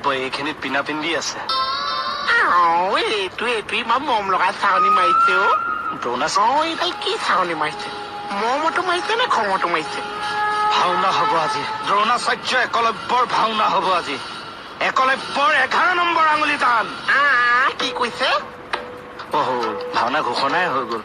একলব্য এইখিনিত পিনা পিন্ধি আছে এইটোৱে ইমান মৰম লগা চাৱনি মাৰিছে অ দ্ৰোণাচাৰ্য এইডাল কি চাৱনি মাৰিছে মৰমতো মাৰিছে নে খঙতো মাৰিছে ভাওনা হব আজি দ্ৰোণাচাৰ্য একলব্যৰ ভাওনা হব আজি একলব্যৰ 11 নম্বৰ আঙুলি টান কি কৈছে ভাওনা ঘোষণাই হৈ গল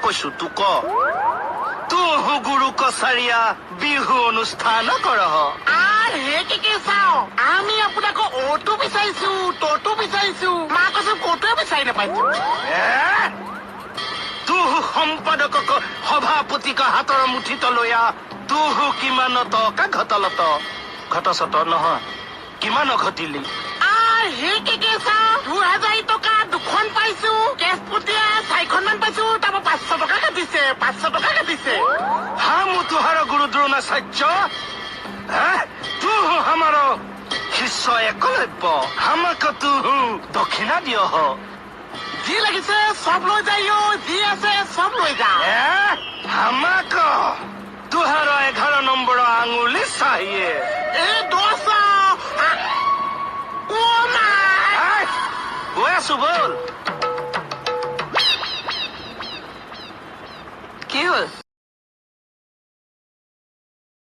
কৈছো তোক তুহু গুৰু কছাৰীয়া বিহু অনুষ্ঠান কৰহ চাও আমি আপোনাক অটো বিচাৰিছো ততো বিচাৰিছো মা কৈছো কটোৱে বিচাৰি নাপাইছো তুহু সম্পাদকক সভাপতিক হাতৰ মুঠিত লৈয়া তুহু কিমান টকা ঘটলত ঘটচত নহয় কিমান ঘটিলি 2000 টকা দুখন পাইছো কেছপটীয়া 4খনমান পাইছো তাৰপৰা 500 টকা কাটিছে 500 টকা কাটিছে হামু তুহাৰ গুৰু দ্ৰোণাচাৰ্য তুহু হামাৰ শিষ্য একলব্য হামাক তুহু দক্ষিণা দিয় যি লাগিছে চব লৈ যায় যি আছে চব লৈ যা হামাক তুহাৰ 11 নম্বৰ আঙুলি চাহিয়ে গৈ আছো বল কি হ'ল